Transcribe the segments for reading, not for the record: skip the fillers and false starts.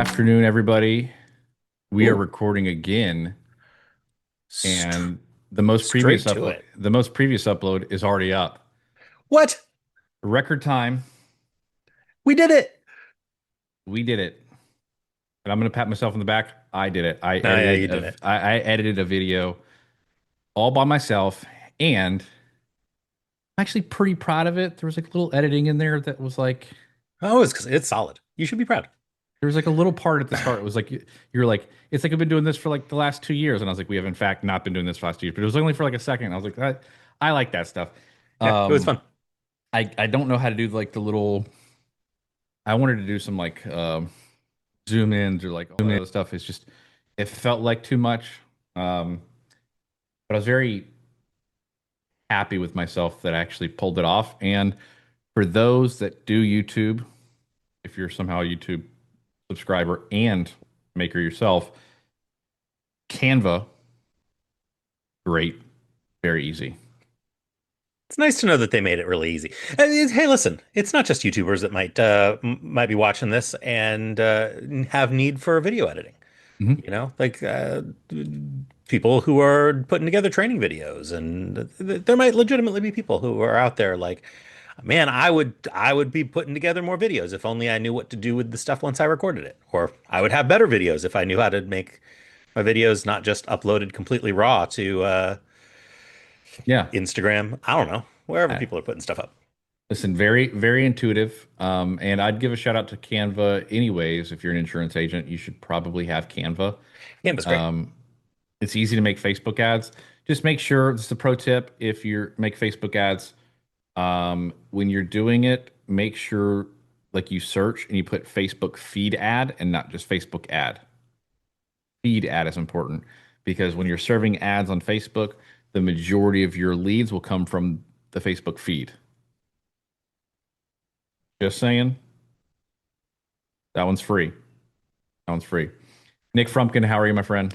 Afternoon, everybody. We are Ooh, recording again, st and straight to it. the most previous upload is already up. What? Record time. We did it. We did it. And I'm gonna pat myself on the back. I did it. No, yeah, you did it. I edited a video all by myself, and I'm actually pretty proud of it. There was like a little editing in there that was like Oh, it's solid. You should be proud. there was like a little part at the start. It was like you're like, it's like I've been doing this for like the last 2 years. And I was like, we have in fact not been doing this for the last 2 years, but it was only for like a second. I was like, I like that stuff. Yeah, it was Um, fun. I don't know how to do like the little. I wanted to do some like zoom ins or like all that other stuff. It's just it felt like too much. Um, but I was very happy with myself that I actually pulled it off. And for those that do YouTube, if you're somehow a YouTube subscriber and maker yourself, Canva, great, very easy. It's nice to know that they made it really easy. Hey, listen, it's not just YouTubers that might be watching this and have need for video editing. Mhm. Like people who are putting together training videos, and there might legitimately be people who are out there like, man, I would be putting together more videos if only I knew what to do with the stuff once I recorded it, or I would have better videos if I knew how to make my videos not just uploaded completely raw to Yeah. Instagram. I don't know, wherever I- people are putting stuff up. Listen, very, very intuitive. And I'd give a shout out to Canva anyways. If you're an insurance agent, you should probably have Canva. Canva's great. Um, it's easy to make Facebook ads. Just make sure, this is a pro tip, if you make Facebook ads, when you're doing it, make sure like you search and you put Facebook feed ad and not just Facebook ad. Feed ad is important because when you're serving ads on Facebook, the majority of your leads will come from the Facebook feed. Just saying, that one's free. That one's free. Nick Frumpkin, how are you, my friend?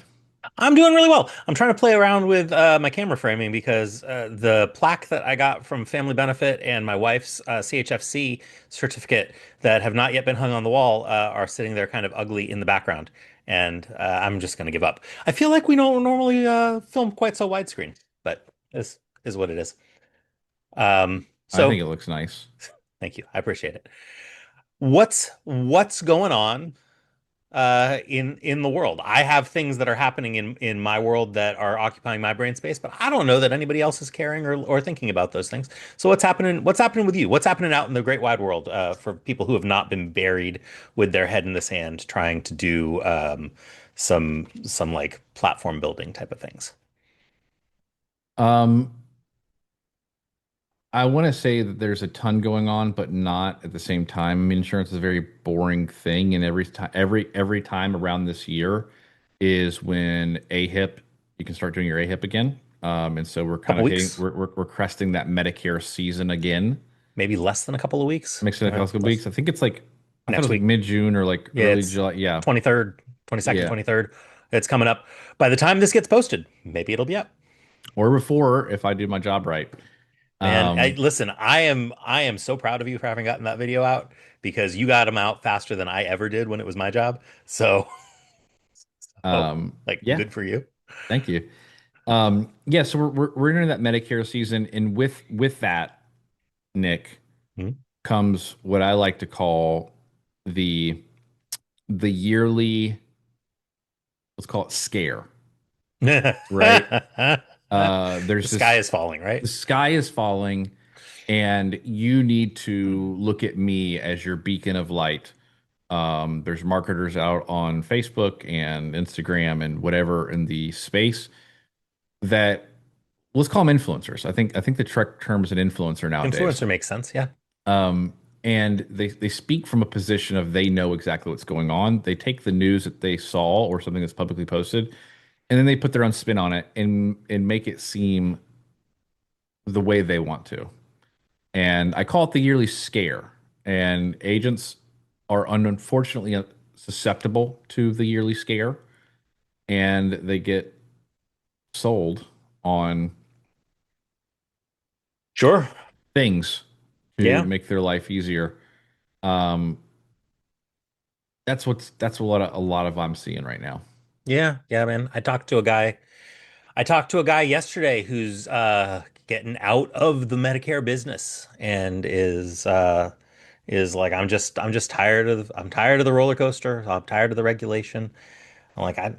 I'm doing really well. I'm trying to play around with my camera framing because the plaque that I got from Family Benefit and my wife's CHFC certificate that have not yet been hung on the wall are sitting there kind of ugly in the background. And I'm just going to give up. I feel like we don't normally film quite so widescreen, but this is what it is. I So think it looks nice. thank you. I appreciate it. What's going on in the world? I have things that are happening in my world that are occupying my brain space, but I don't know that anybody else is caring or thinking about those things. So what's happening with you? What's happening out in the great wide world for people who have not been buried with their head in the sand trying to do some like platform building type of things? Um, I want to say that there's a ton going on, but not at the same time. I mean, insurance is a very boring thing, and every time around this year is when AHIP you can start doing your AHIP again. And so we're kind Couple of hitting weeks, we're cresting that Medicare season again. maybe less than a couple of weeks. Mixing a couple of Less weeks. I think it's like I thought it next was like week. mid-June or like Yeah, early it's July. Yeah, 23rd, 22nd, yeah, 23rd. It's coming up. By the time this gets posted, maybe it'll be up. or before if I do my job right. Man, Um, listen, I am so proud of you for having gotten that video out because you got them out faster than I ever did when it was my job. So, oh, like yeah, good for you. thank you. Yeah, so we're entering that Medicare season, and with that, Nick, Hmm? comes what I like to call the the yearly, let's call it scare, right? The There's sky this, is falling, right? the sky is falling, and you need to look at me as your beacon of light. There's marketers out on Facebook and Instagram and whatever in the space that let's call them influencers. I think the correct term is an influencer nowadays. Influencer makes sense. Yeah. Um, and they speak from a position of they know exactly what's going on. They take the news that they saw or something that's publicly posted, and then they put their own spin on it and make it seem the way they want to. And I call it the yearly scare. And agents are unfortunately susceptible to the yearly scare, and they get sold on Sure. things to Yeah. make their life easier. Um, that's a lot of I'm seeing right now. Yeah, yeah, man. I talked to a guy yesterday who's getting out of the Medicare business and is like, I'm just tired of the roller coaster. I'm tired of the regulation. I'm like, I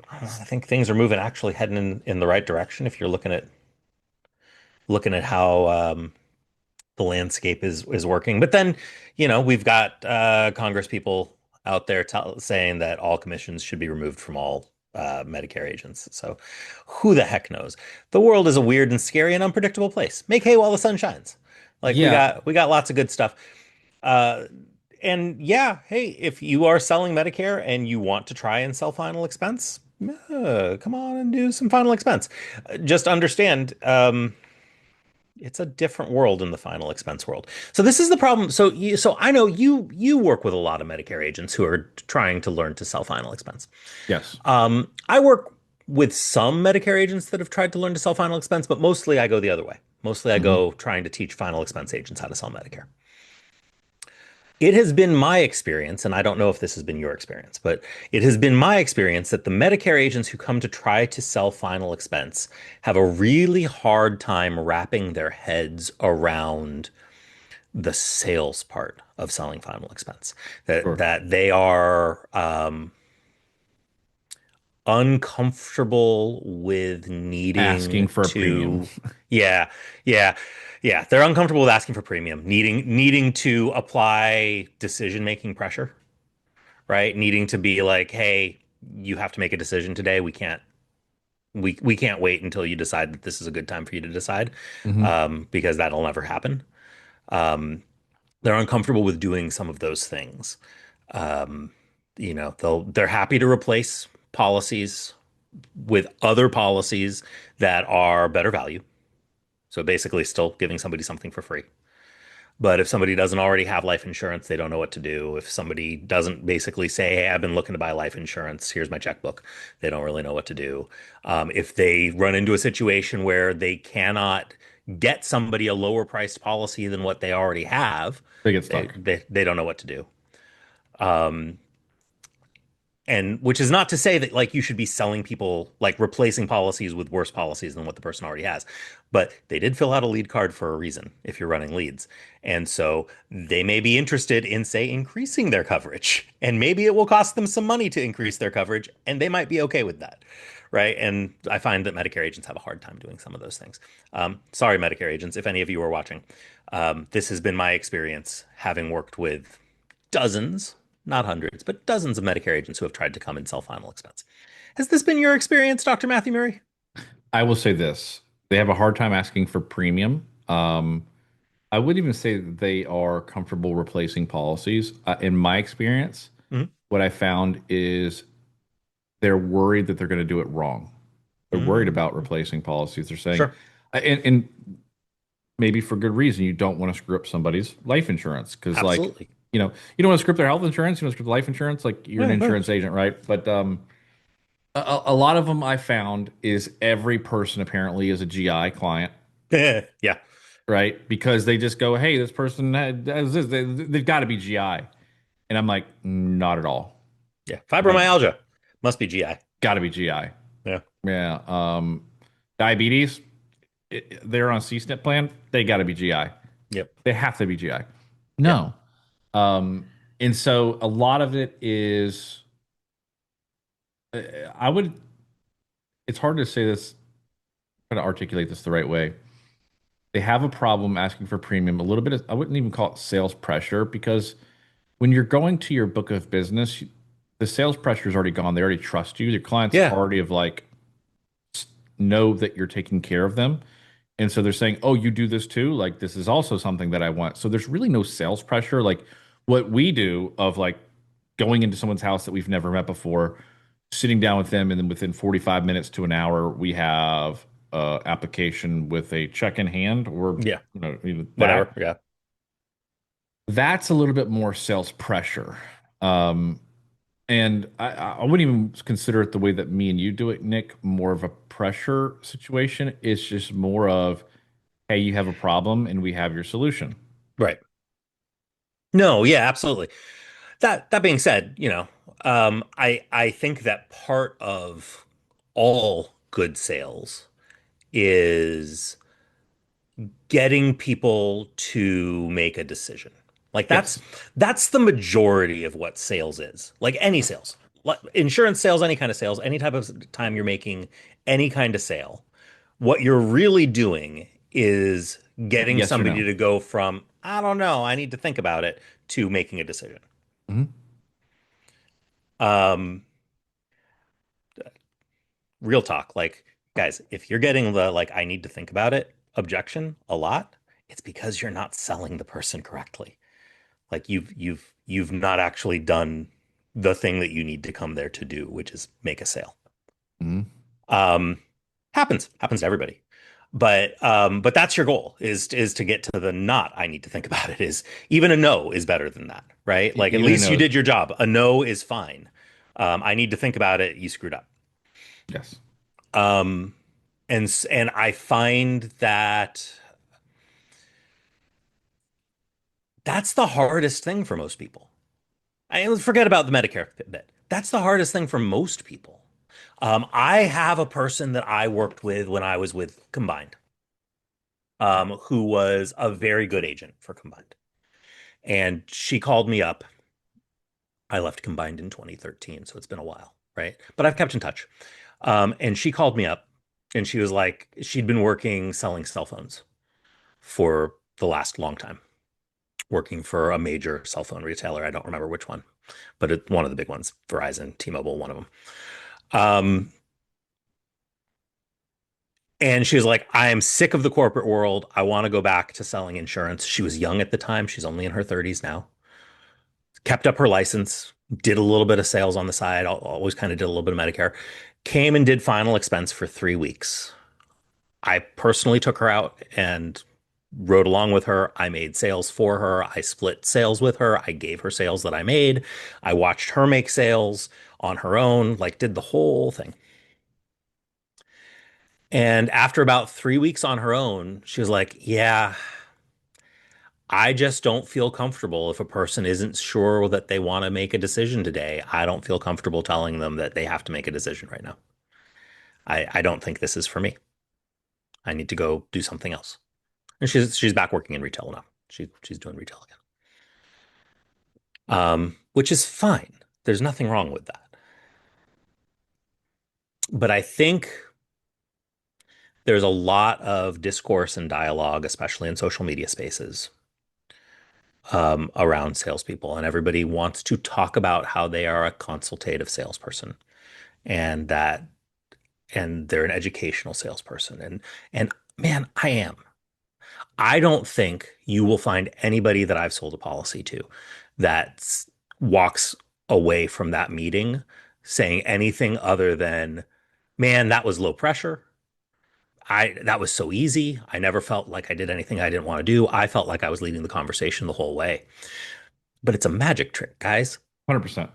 think things are moving, actually heading in the right direction if you're looking at how the landscape is working. But then, we've got Congress people out there saying that all commissions should be removed from all Medicare agents. So who the heck knows? The world is a weird and scary and unpredictable place. Make hay while the sun shines. Like Yeah, we got lots of good stuff. Uh, and yeah, hey, if you are selling Medicare and you want to try and sell final expense, come on and do some final expense. Just understand, it's a different world in the final expense world. So this is the problem. So I know you work with a lot of Medicare agents who are trying to learn to sell final expense. yes. I work with some Medicare agents that have tried to learn to sell final expense, but mostly I go the other way. Mostly I Hmm. go trying to teach final expense agents how to sell Medicare. It has been my experience, and I don't know if this has been your experience, but it has been my experience that the Medicare agents who come to try to sell final expense have a really hard time wrapping their heads around the sales part of selling final expense. That Sure. that they are uncomfortable with Asking needing for a premium. to, yeah, yeah, yeah. They're uncomfortable with asking for premium, needing to apply decision-making pressure, right? Needing to be like, hey, you have to make a decision today. We can't wait until you decide that this is a good time for you to decide, Hmm. because that'll never happen. Um, they're uncomfortable with doing some of those things. Um, they're happy to replace policies with other policies that are better value. So basically, still giving somebody something for free. But if somebody doesn't already have life insurance, they don't know what to do. If somebody doesn't basically say, "Hey, I've been looking to buy life insurance. Here's my checkbook," they don't really know what to do. If they run into a situation where they cannot get somebody a lower priced policy than what they already have, They get they stuck. they, they don't know what to do. Um, and which is not to say that like you should be selling people like replacing policies with worse policies than what the person already has. But they did fill out a lead card for a reason if you're running leads. And so they may be interested in, say, increasing their coverage. And maybe it will cost them some money to increase their coverage, and they might be okay with that. Right. And I find that Medicare agents have a hard time doing some of those things. Sorry, Medicare agents, if any of you are watching. This has been my experience having worked with dozens, not hundreds, but dozens of Medicare agents who have tried to come and sell final expense. Has this been your experience, Dr. Matthew Murray? I will say this. They have a hard time asking for premium. I would even say that they are comfortable replacing policies. In my experience, Mm-hmm. what I found is they're worried that they're going to do it wrong. They're worried about Mm-hmm. replacing policies. They're saying, Sure. and maybe for good reason, you don't want to screw up somebody's life insurance because, like, Absolutely. you don't want to screw up their health insurance. You want to screw up life insurance. Like, you're an Yeah, yeah. insurance agent, right? But a lot of them I found is every person apparently is a GI client, Yeah. right? Because they just go, hey, this person has this. They've got to be GI. And I'm like, not at all. Yeah. Like, Fibromyalgia must be GI. got to be GI. Yeah. Yeah. Diabetes, they're on a C-SNP plan. They got to be GI. Yep. They have to be GI. Yeah. No. Um, and so a lot of it is, I would, it's hard to say this, try to articulate this the right way. They have a problem asking for premium. A little bit of, I wouldn't even call it sales pressure because when you're going to your book of business, the sales pressure is already gone. They already trust you. Your clients Yeah. already have like know that you're taking care of them. And so they're saying, "Oh, you do this too? Like this is also something that I want." So there's really no sales pressure. Like what we do of like going into someone's house that we've never met before, sitting down with them, and then within 45 minutes to an hour, we have application with a check in hand or Yeah. that. Whatever. Yeah. That's a little bit more sales pressure. Um, and I wouldn't even consider it the way that me and you do it, Nick, more of a pressure situation. It's just more of, hey, you have a problem and we have your solution. Right. No, yeah, absolutely. That being said, I think that part of all good sales is getting people to make a decision. Like Yes. that's the majority of what sales is. Like any sales. Like insurance sales, any kind of sales, any type of time you're making any kind of sale. What you're really doing is getting Yes or somebody no. to go from, I don't know, I need to think about it, to making a decision. Hmm. Um, Real talk, like guys, if you're getting the like I need to think about it objection a lot, it's because you're not selling the person correctly. Like you've not actually done the thing that you need to come there to do, which is make a sale. Hmm. Um, happens to everybody. But that's your goal is to get to the not I need to think about it is even a no is better than that, right? Like at Even a least you no. did your job. A no is fine. I need to think about it. You screwed up. Yes. Um, and I find that that's the hardest thing for most people. Forget about the Medicare bit. That's the hardest thing for most people. I have a person that I worked with when I was with Combined, who was a very good agent for Combined. And she called me up. I left Combined in 2013, so it's been a while, right? But I've kept in touch. And she called me up and she was like, she'd been working selling cell phones for the last long time, working for a major cell phone retailer. I don't remember which one, but one of the big ones, Verizon, T-Mobile, one of them. Um, and she was like, I am sick of the corporate world. I want to go back to selling insurance. She was young at the time. She's only in her 30s now. Kept up her license, did a little bit of sales on the side, always kind of did a little bit of Medicare. Came and did final expense for 3 weeks. I personally took her out and rode along with her. I made sales for her. I split sales with her. I gave her sales that I made. I watched her make sales on her own, like did the whole thing. And after about 3 weeks on her own, she was like, yeah, I just don't feel comfortable if a person isn't sure that they want to make a decision today. I don't feel comfortable telling them that they have to make a decision right now. I don't think this is for me. I need to go do something else. And she's back working in retail now. She's doing retail again. Which is fine. There's nothing wrong with that. But I think there's a lot of discourse and dialogue, especially in social media spaces, around salespeople, and everybody wants to talk about how they are a consultative salesperson and that and they're an educational salesperson. And man, I am. I don't think you will find anybody that I've sold a policy to that walks away from that meeting saying anything other than, man, that was low pressure. That was so easy. I never felt like I did anything I didn't want to do. I felt like I was leading the conversation the whole way. But it's a magic trick, guys. 100%.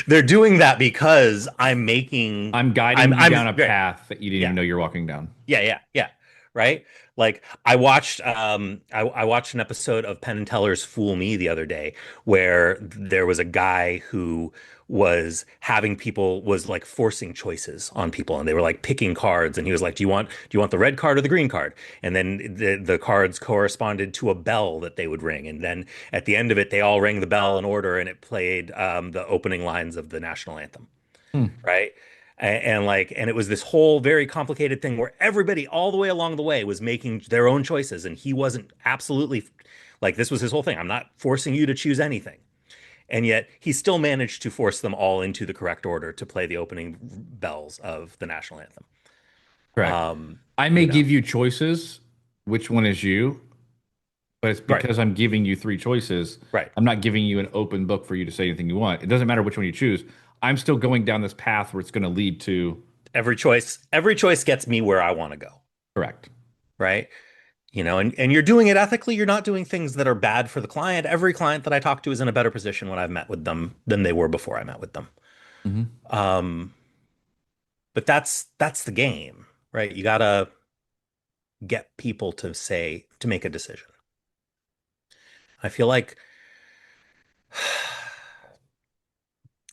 They're doing that because I'm making I'm guiding you down a right. path that you didn't even Yeah. know you're walking down. Yeah. Right? Like I watched an episode of Penn and Teller's Fool Me the other day where there was a guy who was like forcing choices on people and they were like picking cards and he was like, do you want the red card or the green card? And then the cards corresponded to a bell that they would ring. And then at the end of it, they all rang the bell in order and it played the opening lines of the national anthem, Hmm. right? And it was this whole very complicated thing where everybody all the way along the way was making their own choices and he wasn't absolutely like this was his whole thing. I'm not forcing you to choose anything. And yet he still managed to force them all into the correct order to play the opening bells of the national anthem. Correct. Um, I may you know, give you choices. Which one is you? But it's right, because I'm giving you three choices. right. I'm not giving you an open book for you to say anything you want. It doesn't matter which one you choose. I'm still going down this path where it's going to lead to Every choice gets me where I want to go, correct. right? And you're doing it ethically. You're not doing things that are bad for the client. Every client that I talk to is in a better position when I've met with them than they were before I met with them. Hmm. Um, but that's the game, right? You gotta get people to make a decision. I feel like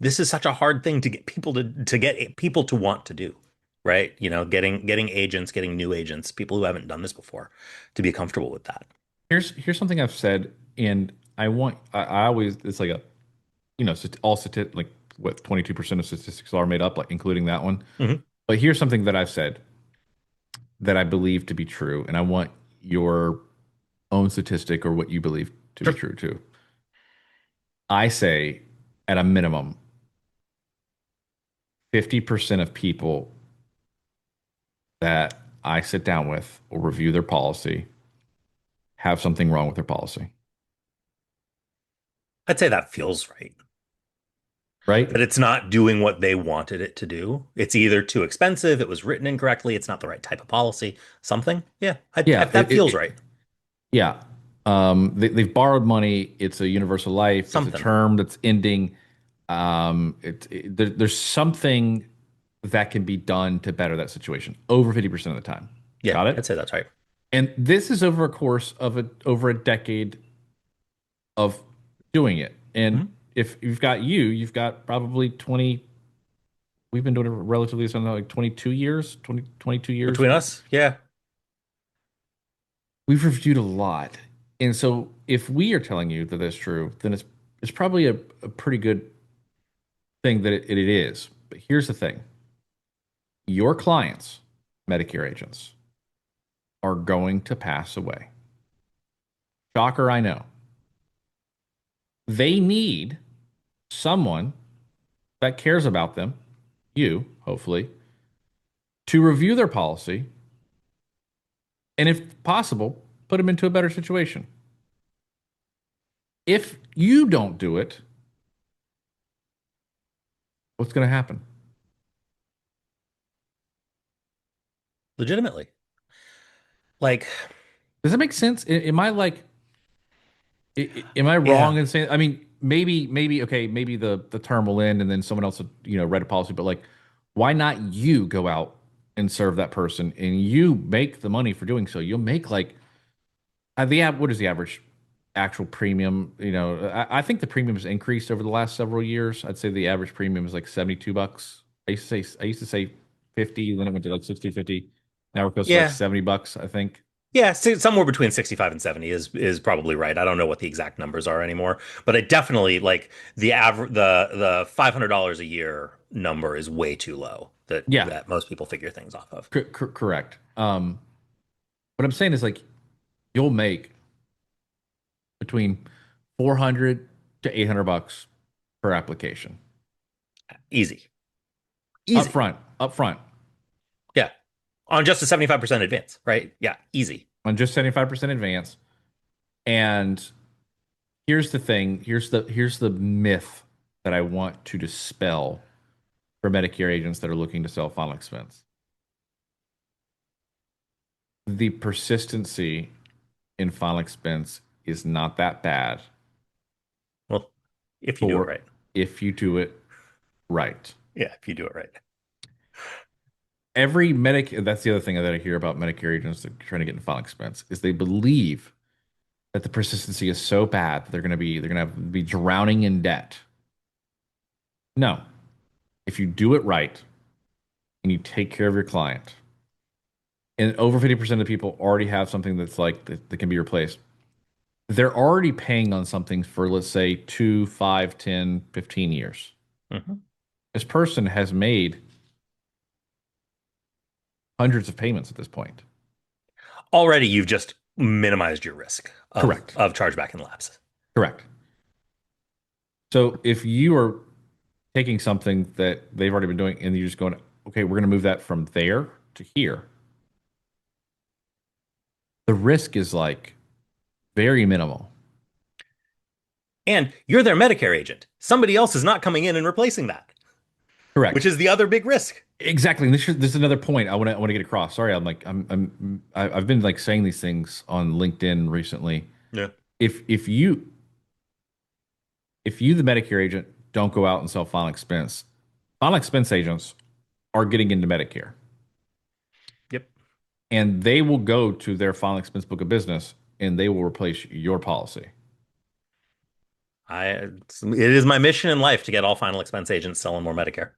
this is such a hard thing to get people to get people to want to do, right? You know, getting agents, getting new agents, people who haven't done this before, to be comfortable with that. Here's something I've said, and I always it's like a all statistic like what 22% of statistics are made up, like including that one. Hmm. But here's something that I've said that I believe to be true, and I want your own statistic or what you believe to be Sure. true too. I say at a minimum, 50% of people that I sit down with or review their policy have something wrong with their policy, I'd say that feels right. right? That it's not doing what they wanted it to do. It's either too expensive, it was written incorrectly, it's not the right type of policy, something. Yeah, Yeah, that feels right. yeah. They've borrowed money. It's a universal life. It's a Something. term that's ending. There's something that can be done to better that situation over 50% of the time. Yeah, Got it? I'd say that's right. And this is over a course of over a decade of doing it. And Mhm. if you've got probably 20, we've been doing it relatively something like 22 years, 22 years. Between us, yeah. We've reviewed a lot. And so if we are telling you that that's true, then it's probably a pretty good thing that it is. But here's the thing. Your clients, Medicare agents, are going to pass away. Shocker, I know. They need someone that cares about them, you, hopefully, to review their policy and, if possible, put them into a better situation. If you don't do it, what's going to happen? Legitimately. Like, Does that make sense? Am I like, am I yeah. wrong in saying? I mean, maybe okay, maybe the term will end and then someone else will write a policy. But like, why not you go out and serve that person and you make the money for doing so? You'll make like what is the average actual premium? I think the premium has increased over the last several years. I'd say the average premium is like $72. I used to say 50, then it went to like 60, 50. Now it goes to like Yeah. $70, I think. Yeah, somewhere between 65 and 70 is probably right. I don't know what the exact numbers are anymore, but I definitely like the average the $500 a year number is way too low Yeah, that most people figure things off of. correct. What I'm saying is like you'll make between 400 to $800 per application Easy. up Easy. front, up front Yeah. On just a 75% advance, right? Yeah, easy. on just 75% advance. And here's the thing, here's the myth that I want to dispel for Medicare agents that are looking to sell final expense. The persistency in final expense is not that bad Well, if you do it for right. if you do it right. Yeah, if you do it right. Every medic That's the other thing that I hear about Medicare agents that are trying to get in final expense is they believe that the persistency is so bad that they're gonna be drowning in debt. No, if you do it right and you take care of your client, and over 50% of people already have something that's like that can be replaced. They're already paying on something for, let's say, 2, 5, 10, 15 years. Mhm. This person has made hundreds of payments at this point. Already you've just minimized your risk Correct. of chargeback and lapse. Correct. So if you are taking something that they've already been doing and you're just going, okay, we're going to move that from there to here, the risk is like very minimal. And you're their Medicare agent. Somebody else is not coming in and replacing that, which Correct. is the other big risk. Exactly. And this is another point I want to get across. Sorry, I've been like saying these things on LinkedIn recently. Yeah. If you the Medicare agent don't go out and sell final expense agents are getting into Medicare Yep. and they will go to their final expense book of business and they will replace your policy. It is my mission in life to get all final expense agents selling more Medicare.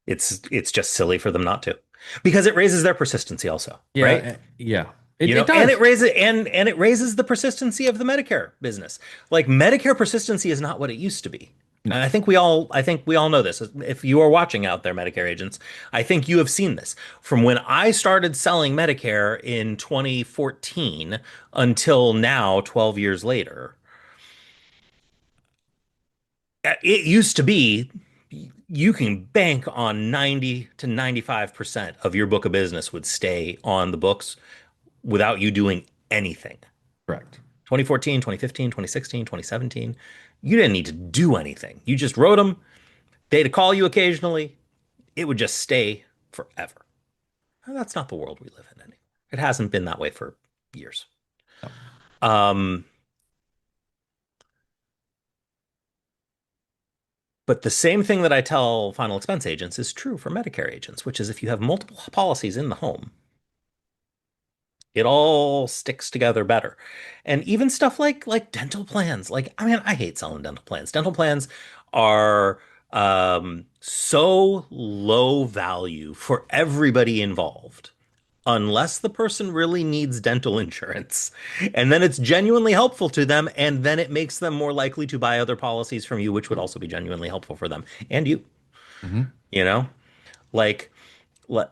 It's just silly for them not to, because it raises their persistency also, Yeah, right? yeah. You know, It and does. it raises the persistency of the Medicare business. Like Medicare persistency is not what it used to be. No. And I think we all know this. If you are watching out there, Medicare agents, I think you have seen this. From when I started selling Medicare in 2014 until now, 12 years later, it used to be you can bank on 90 to 95% of your book of business would stay on the books without you doing anything. Correct. 2014, 2015, 2016, 2017. You didn't need to do anything. You just wrote them. They'd call you occasionally. It would just stay forever. Well, that's not the world we live in anymore. It hasn't been that way for years. No. Um, but the same thing that I tell final expense agents is true for Medicare agents, which is if you have multiple policies in the home, it all sticks together better. And even stuff like dental plans. Like, I mean, I hate selling dental plans. Dental plans are so low value for everybody involved. Unless the person really needs dental insurance. And then it's genuinely helpful to them, and then it makes them more likely to buy other policies from you, which would also be genuinely helpful for them and you, Hmm. you know? Like, le-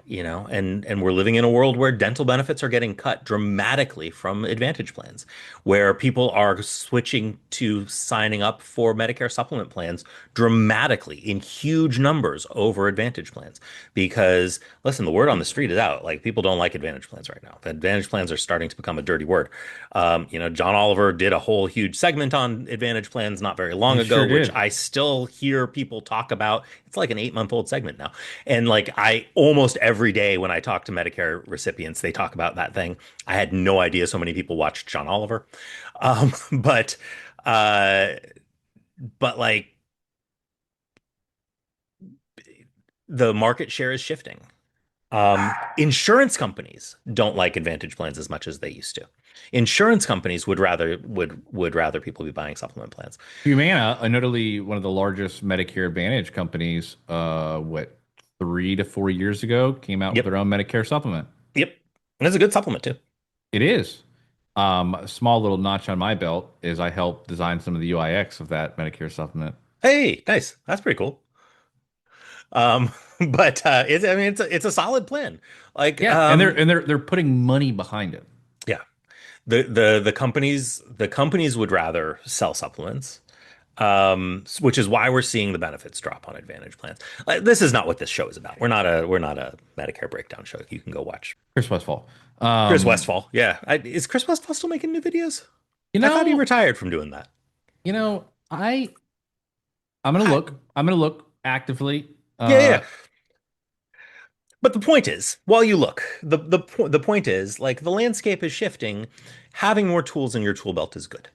and we're living in a world where dental benefits are getting cut dramatically from Advantage plans, where people are switching to signing up for Medicare supplement plans dramatically in huge numbers over Advantage plans. Because listen, the word on the street is out. Like people don't like Advantage plans right now. Advantage plans are starting to become a dirty word. John Oliver did a whole huge segment on Advantage plans not very long He ago, sure which did. I still hear people talk about. It's like an 8 month old segment now. And like I almost every day when I talk to Medicare recipients, they talk about that thing. I had no idea so many people watched John Oliver. Um, but uh but like the market share is shifting. Insurance companies don't like Advantage plans as much as they used to. Insurance companies would rather people be buying supplement plans. Humana, notably one of the largest Medicare Advantage companies, 3 to 4 years ago, came out with Yep. their own Medicare supplement. Yep. And it's a good supplement too. It is. A small little notch on my belt is I helped design some of the UIX of that Medicare supplement. Hey, nice. That's pretty cool. Um, but I mean, it's a solid plan. Like, Yeah, and they're putting money behind it. yeah, the companies would rather sell supplements, which is why we're seeing the benefits drop on Advantage plans. Like, this is not what this show is about. We're not a Medicare breakdown show. You can go watch Chris Westfall. Chris Um, Westfall. Yeah, is Chris Westfall still making new videos? you I thought he know, retired from doing that. you know, I'm gonna I, look. I'm gonna look actively. yeah, yeah. But the point is, while you look, the point is, like the landscape is shifting. Having more tools in your tool belt is good.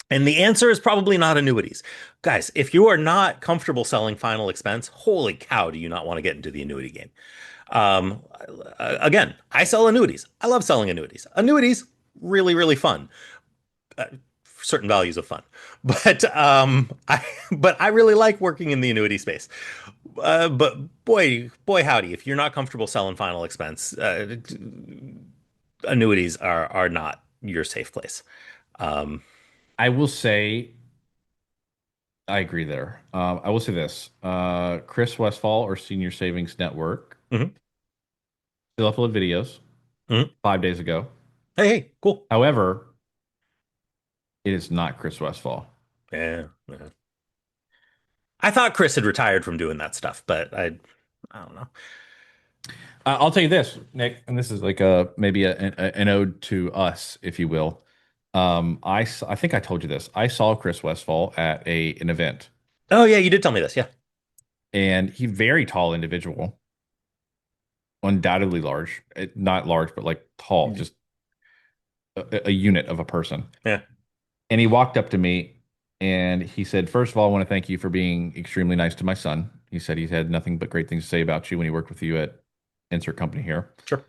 And the answer is probably not annuities. Guys, if you are not comfortable selling final expense, holy cow, do you not want to get into the annuity game? Um, Again, I sell annuities. I love selling annuities. Annuities, really, really fun. Uh, Certain values of fun. But I really like working in the annuity space. But boy, howdy, if you're not comfortable selling final expense, annuities are not your safe place. Um, I will say I agree there. I will say this: Chris Westfall or Senior Savings Network mhm, still upload videos mhm. 5 days ago. Hey, hey, cool. However, it is not Chris Westfall. Yeah, yeah. I thought Chris had retired from doing that stuff, but I don't know. I'll tell you this, Nick, and this is like maybe an ode to us, if you will. I think I told you this. I saw Chris Westfall at an event, Oh yeah, you did tell me this. Yeah. and he very tall individual, undoubtedly large, not large, but like tall, Mhm. just a unit of a person. Yeah, And he walked up to me and he said, "First of all, I want to thank you for being extremely nice to my son." He said he's had nothing but great things to say about you when he worked with you at insert company here. sure.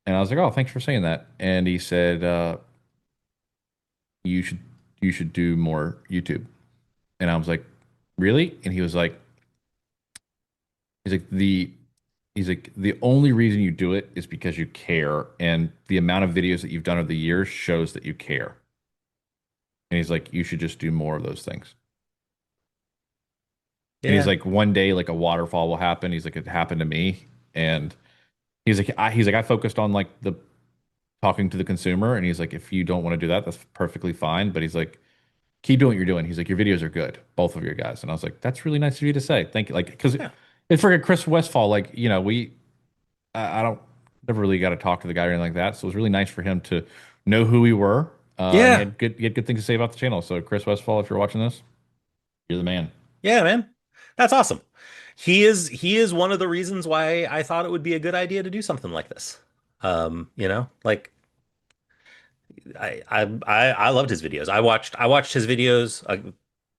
And I was like, "Oh, thanks for saying that." And he said, "You should." you should do more YouTube. And I was like, really? And he's like he's like the only reason you do it is because you care, and the amount of videos that you've done over the years shows that you care. And he's like, you should just do more of those things. And he's Yeah. like, one day, like a waterfall will happen. He's like, it happened to me. And he's like, I focused on like the talking to the consumer. And he's like, if you don't want to do that, that's perfectly fine. But he's like, keep doing what you're doing. He's like, your videos are good, both of your guys. And I was like, that's really nice of you to say. Thank you. Like, because Yeah. it's for Chris Westfall. Like, I don't never really got to talk to the guy or anything like that. So it was really nice for him to know who we were. And Yeah. he had good things to say about the channel. So Chris Westfall, if you're watching this, you're the man. Yeah, man. That's awesome. He is one of the reasons why I thought it would be a good idea to do something like this. Like I loved his videos. I watched his videos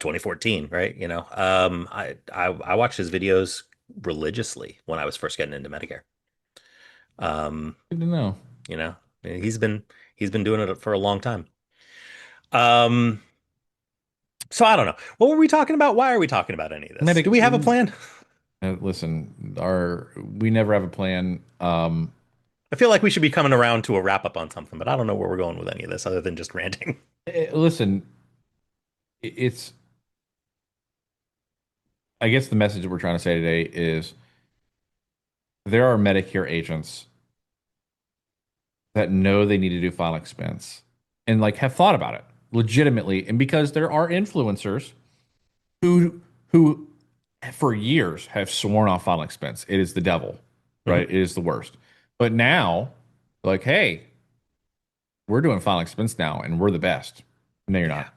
2014, right? I watched his videos religiously when I was first getting into Medicare. Um, Good to know. you know, he's been he's been doing it for a long time. Um, so I don't know. What were we talking about? Why are we talking about any of this? Do Medic, we have a plan? listen, we never have a plan. I feel like we should be coming around to a wrap up on something, but I don't know where we're going with any of this other than just ranting. Listen, it's I guess the message that we're trying to say today is there are Medicare agents that know they need to do final expense and like have thought about it legitimately, and because there are influencers who for years have sworn off final expense. It is the devil, right? Mhm. It is the worst. But now, like, hey, we're doing final expense now, and we're the best. No, you're Yeah.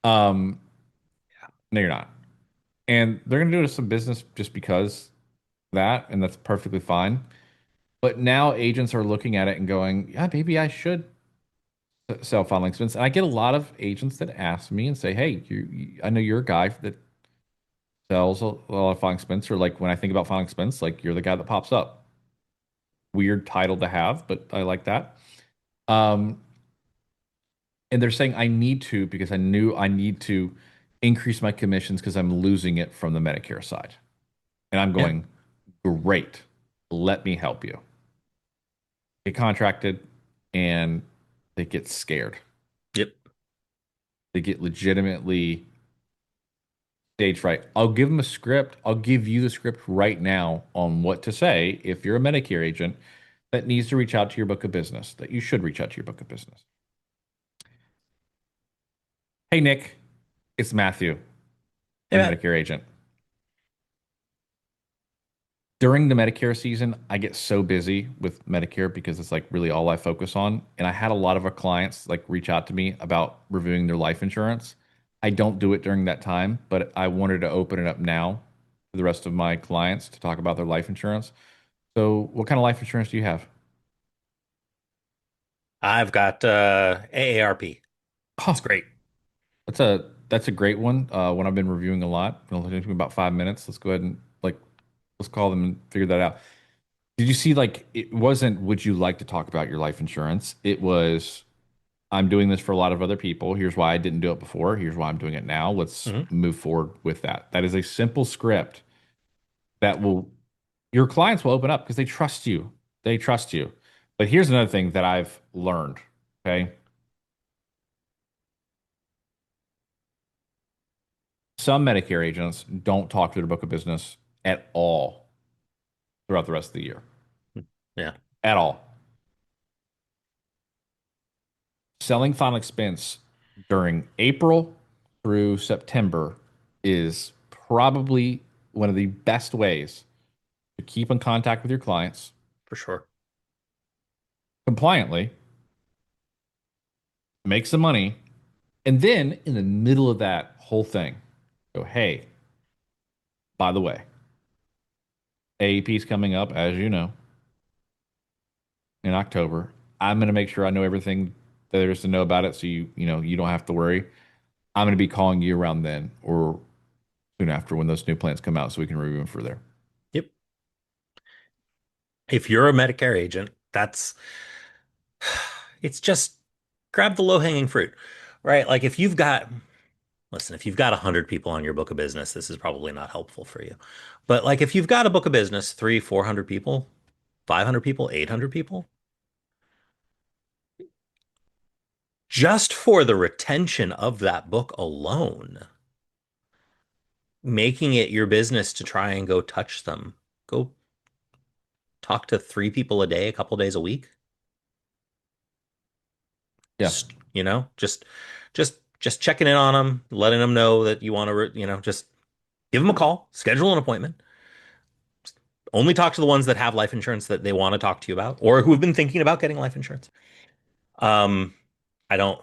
not. Um, no, you're not. And they're going to do some business just because that, and that's perfectly fine. But now agents are looking at it and going, yeah, maybe I should sell final expense. And I get a lot of agents that ask me and say, hey, I know you're a guy that sells a lot of final expense, or like when I think about final expense, like you're the guy that pops up. Weird title to have, but I like that. Um, and they're saying I need to because I knew I need to increase my commissions because I'm losing it from the Medicare side. And I'm Yeah. going, great. Let me help you. Get contracted, and they get scared. Yep. They get legitimately stage fright. I'll give them a script. I'll give you the script right now on what to say if you're a Medicare agent that needs to reach out to your book of business, that you should reach out to your book of business. Hey, Nick, it's Matthew, Hey, a Matt. Medicare agent. During the Medicare season, I get so busy with Medicare because it's like really all I focus on. And I had a lot of our clients like reach out to me about reviewing their life insurance. I don't do it during that time, but I wanted to open it up now for the rest of my clients to talk about their life insurance. So, what kind of life insurance do you have? I've got AARP. It's Oh, great. that's a great one. One I've been reviewing a lot. It'll take me about 5 minutes. Let's go ahead and like let's call them and figure that out. Did you see like it wasn't would you like to talk about your life insurance? It was I'm doing this for a lot of other people. Here's why I didn't do it before. Here's why I'm doing it now. Let's Mhm. move forward with that. That is a simple script that will your clients will open up because they trust you. They trust you. But here's another thing that I've learned. Okay. Some Medicare agents don't talk to their book of business at all throughout the rest of the year. Yeah, At all. Selling final expense during April through September is probably one of the best ways to keep in contact with your clients for sure. compliantly, make some money, and then in the middle of that whole thing, go, hey, by the way, AEP is coming up, as you know, in October. I'm going to make sure I know everything that there is to know about it, so you don't have to worry. I'm going to be calling you around then or soon after when those new plans come out, so we can review them for there. Yep. If you're a Medicare agent, it's just grab the low-hanging fruit. right? Like if you've got, listen, if you've got 100 people on your book of business, this is probably not helpful for you. But like if you've got a book of business, 400 people, 500 people, 800 people, just for the retention of that book alone, making it your business to try and go touch them, go talk to 3 people a day, a couple days a week, Yeah. you know, just checking in on them, letting them know that you want to, just give them a call, schedule an appointment. Only talk to the ones that have life insurance that they want to talk to you about or who have been thinking about getting life insurance. Um, I don't,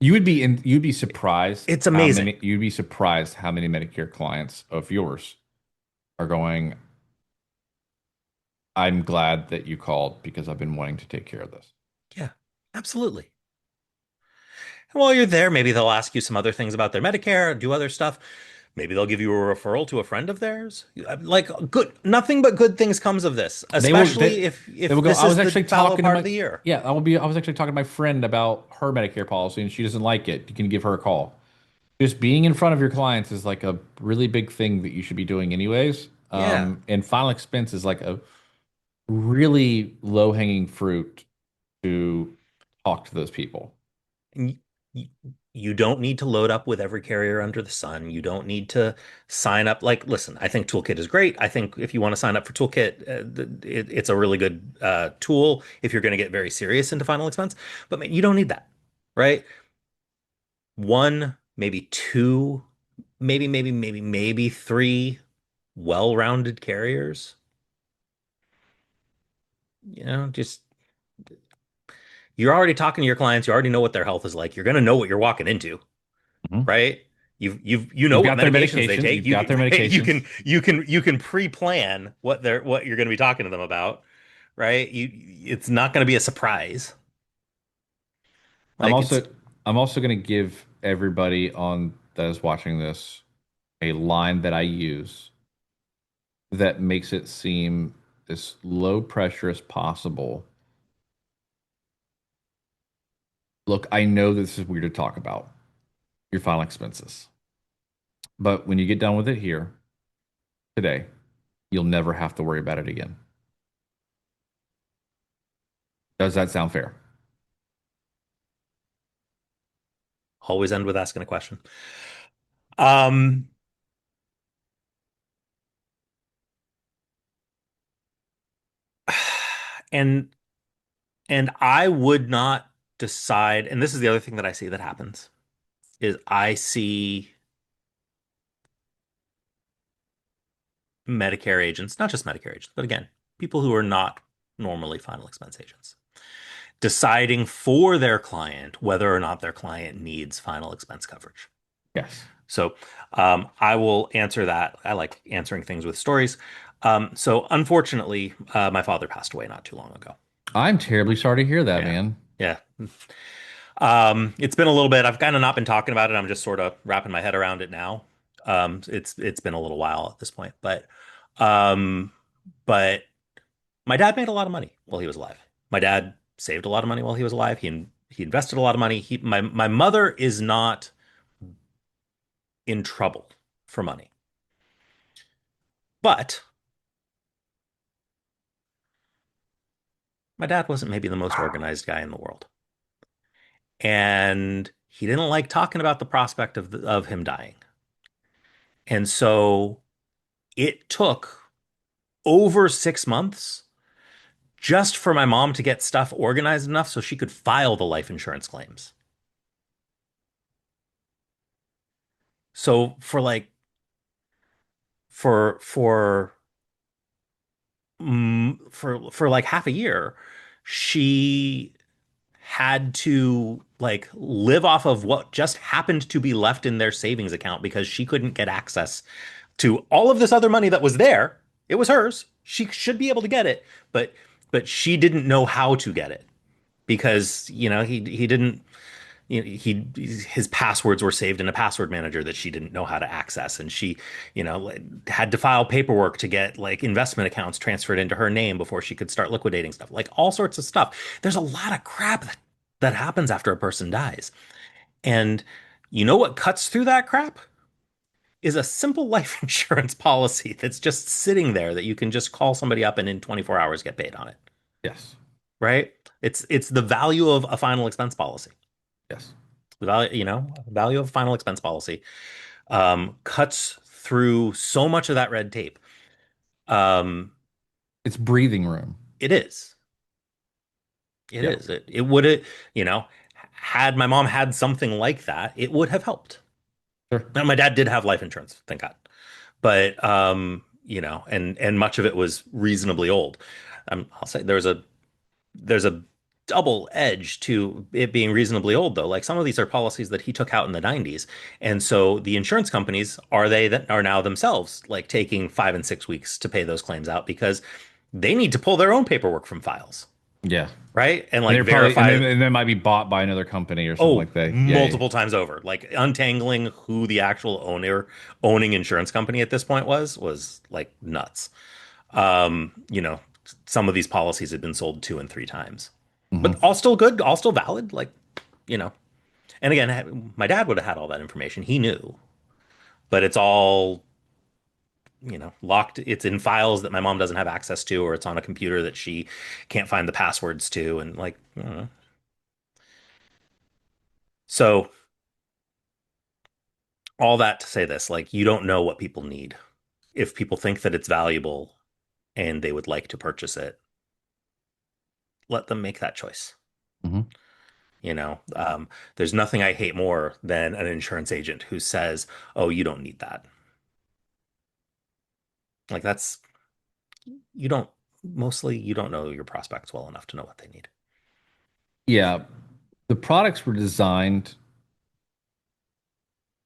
You'd be surprised it's amazing. how many Medicare clients of yours are going, I'm glad that you called because I've been wanting to take care of this. Yeah, absolutely. And while you're there, maybe they'll ask you some other things about their Medicare, do other stuff. Maybe they'll give you a referral to a friend of theirs. Like good, nothing but good things comes of this, They will especially they if will go, this I was is the actually fallow talking to part of my the year. yeah, I was actually talking to my friend about her Medicare policy and she doesn't like it. You can give her a call. Just being in front of your clients is like a really big thing that you should be doing anyways. Yeah. And final expense is like a really low-hanging fruit to talk to those people. And you, you don't need to load up with every carrier under the sun. You don't need to sign up. Like, listen, I think Toolkit is great. I think if you want to sign up for Toolkit, it's a really good tool if you're going to get very serious into final expense. But man, you don't need that, right? One, maybe two, maybe three well-rounded carriers. Just you're already talking to your clients. You already know what their health is like. You're going to know what you're walking into, Mhm. right? You know what medications they take. You've got their medications. You can pre-plan what you're going to be talking to them about, right? It's not going to be a surprise. I'm Like it's also I'm also going to give everybody on that is watching this a line that I use that makes it seem as low pressure as possible. Look, I know this is weird to talk about your final expenses, but when you get done with it here today, you'll never have to worry about it again. Does that sound fair? always end with asking a question. Um, and I would not decide, and this is the other thing that I see that happens, is I see Medicare agents, not just Medicare agents, but again, people who are not normally final expense agents, deciding for their client whether or not their client needs final expense coverage. Yes. So I will answer that. I like answering things with stories. So unfortunately, my father passed away not too long ago. I'm terribly sorry to hear that, Yeah. man. Yeah. It's been a little bit. I've kind of not been talking about it. I'm just sort of wrapping my head around it now. It's been a little while at this point, um, but my dad made a lot of money while he was alive. My dad saved a lot of money while he was alive. He invested a lot of money. My mother is not in trouble for money, but my dad wasn't maybe the most organized guy in the world, and he didn't like talking about the prospect of him dying, and so it took over 6 months just for my mom to get stuff organized enough so she could file the life insurance claims. So for for like half a year, she had to like live off of what just happened to be left in their savings account because she couldn't get access to all of this other money that was there. It was hers. She should be able to get it, but she didn't know how to get it because he didn't he his passwords were saved in a password manager that she didn't know how to access, and she had to file paperwork to get like investment accounts transferred into her name before she could start liquidating stuff, like all sorts of stuff. There's a lot of crap that happens after a person dies, And you know what cuts through that crap? Is a simple life insurance policy that's just sitting there that you can just call somebody up and in 24 hours get paid on it, Yes. right? It's the value of a final expense policy. Yes. The value, value of a final expense policy cuts through so much of that red tape. Um, It's breathing room. it is. It Yeah. is. It would have, you know, had my mom had something like that, it would have helped. Sure. Now, my dad did have life insurance, thank God. But and much of it was reasonably old. I'll say there's a double edge to it being reasonably old though. Like some of these are policies that he took out in the 90s. And so the insurance companies are they that are now themselves like taking 5 and 6 weeks to pay those claims out because they need to pull their own paperwork from files, Yeah. right? And And like they're probably verify and they might be bought by another company or something oh, like that. Yeah. Yeah. multiple times over. Like untangling who the actual owning insurance company at this point was like nuts. You know, some of these policies had been sold 2 and 3 times, but Hmm. all still good, all still valid. Like, you know, and again, my dad would have had all that information. He knew, but it's all, locked. It's in files that my mom doesn't have access to, or it's on a computer that she can't find the passwords to. And like, I don't know. So all that to say this, like, you don't know what people need. If people think that it's valuable and they would like to purchase it, let them make that choice. Hmm. There's nothing I hate more than an insurance agent who says, "Oh, you don't need that." Like that's you don't mostly you don't know your prospects well enough to know what they need. Yeah. The products were designed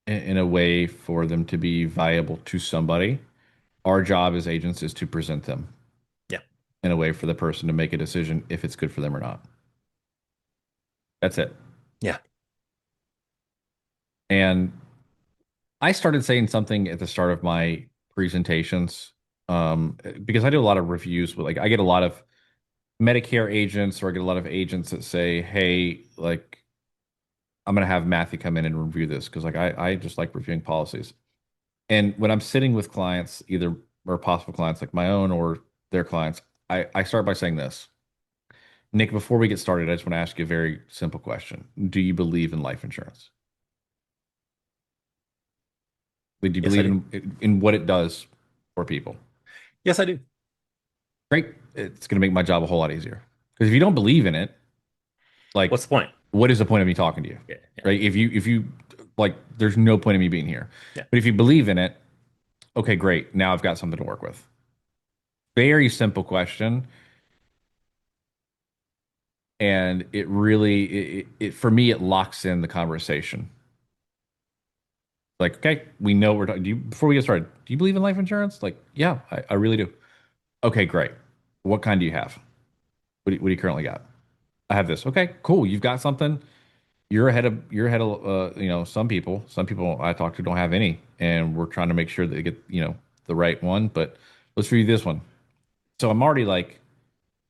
in a way for them to be viable to somebody. Our job as agents is to present them Yeah. in a way for the person to make a decision if it's good for them or not. That's it. Yeah. And I started saying something at the start of my presentations because I do a lot of reviews with like I get a lot of Medicare agents or I get a lot of agents that say, "Hey, like I'm gonna have Matthew come in and review this because like I just like reviewing policies." And when I'm sitting with clients, either or possible clients like my own or their clients, I start by saying this. Nick, before we get started, I just want to ask you a very simple question. Do you believe in life insurance? Do you Yes, I believe do. in what it does for people? Yes, I do. Great. It's going to make my job a whole lot easier. Because if you don't believe in it, like, What's the point? what is the point of me talking to you? Yeah. Yeah. Right? If you like, there's no point of me being here. Yeah. But if you believe in it, okay, great. Now I've got something to work with. Very simple question. And it really, for me, it locks in the conversation. Like, okay, we know we're talking. Before we get started, do you believe in life insurance? Like, yeah, I really do. Okay, great. What kind do you have? What do you currently got? I have this. Okay, cool. You've got something. You're ahead of some people. Some people I talk to don't have any, and we're trying to make sure that they get the right one. But let's review this one. So I'm already like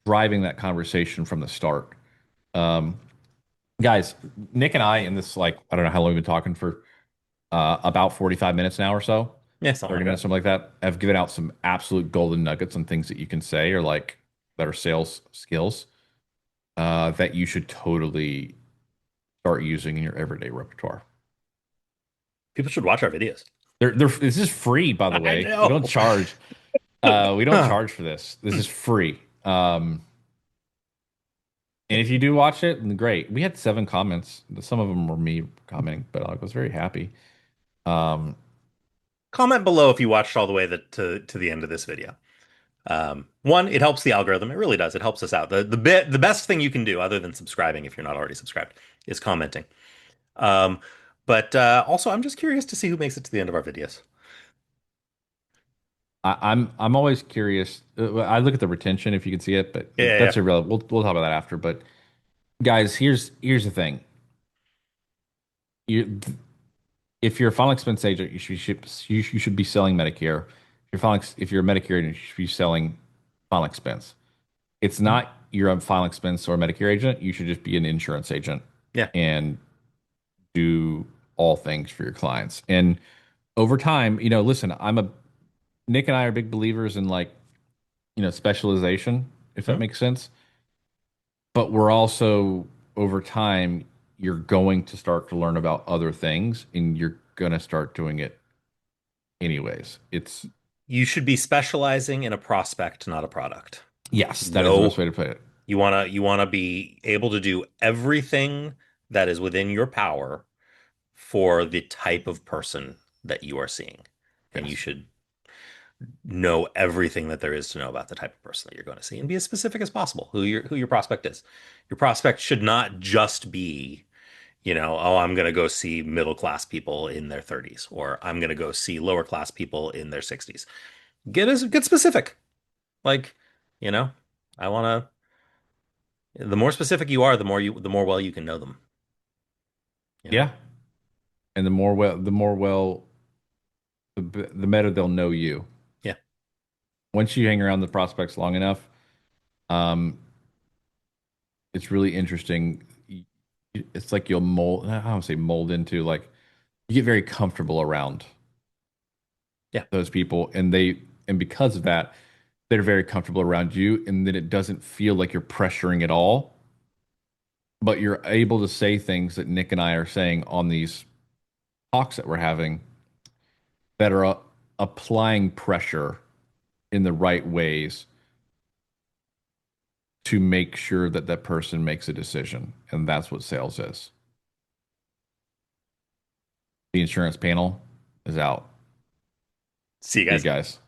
driving that conversation from the start. Um, guys, Nick and I in this like I don't know how long we've been talking for about 45 minutes now or so. Yeah, something 30 like minutes, that. something like that. I've given out some absolute golden nuggets on things that you can say or like that are sales skills that you should totally start using in your everyday repertoire. People should watch our videos. This is free, by the I way. We don't know. charge. We don't Huh. charge for this. This is free. And if you do watch it, then great. We had 7 comments. Some of them were me commenting, but I was very happy. Um, Comment below if you watched all the way to the end of this video. One, it helps the algorithm. It really does. It helps us out. The best thing you can do, other than subscribing if you're not already subscribed, is commenting. Um, but also, I'm just curious to see who makes it to the end of our videos. I'm always curious. I look at the retention if you can see it, but Yeah, yeah, that's irrelevant. We'll talk about that after. But guys, here's the thing. You if you're a final expense agent, you should be selling Medicare. If you're a Medicare agent, you should be selling final expense. It's yeah. not you're a final expense or a Medicare agent. You should just be an insurance agent Yeah. and do all things for your clients. And over time, listen, Nick and I are big believers in like, specialization, if that Mhm. makes sense. But we're also over time, you're going to start to learn about other things and you're going to start doing it anyways. You should be specializing in a prospect, not a product. Yes, that is the best No, way to put it. you wanna be able to do everything that is within your power for the type of person that you are seeing. And you Yes. should know everything that there is to know about the type of person that you're going to see and be as specific as possible who your prospect is. Your prospect should not just be, oh, I'm going to go see middle class people in their 30s or I'm going to go see lower class people in their 60s. Get specific. Like, you know, I want the more specific you are, the more well you can know them, you know. Yeah. And the better they'll know you. Yeah. Once you hang around the prospects long enough, um, it's really interesting. It's like you'll mold, I don't say mold into like you get very comfortable around Yeah. those people and because of that, they're very comfortable around you and then it doesn't feel like you're pressuring at all, but you're able to say things that Nick and I are saying on these talks that we're having that are applying pressure in the right ways to make sure that that person makes a decision. And that's what sales is. The insurance panel is out. See you See you guys. guys.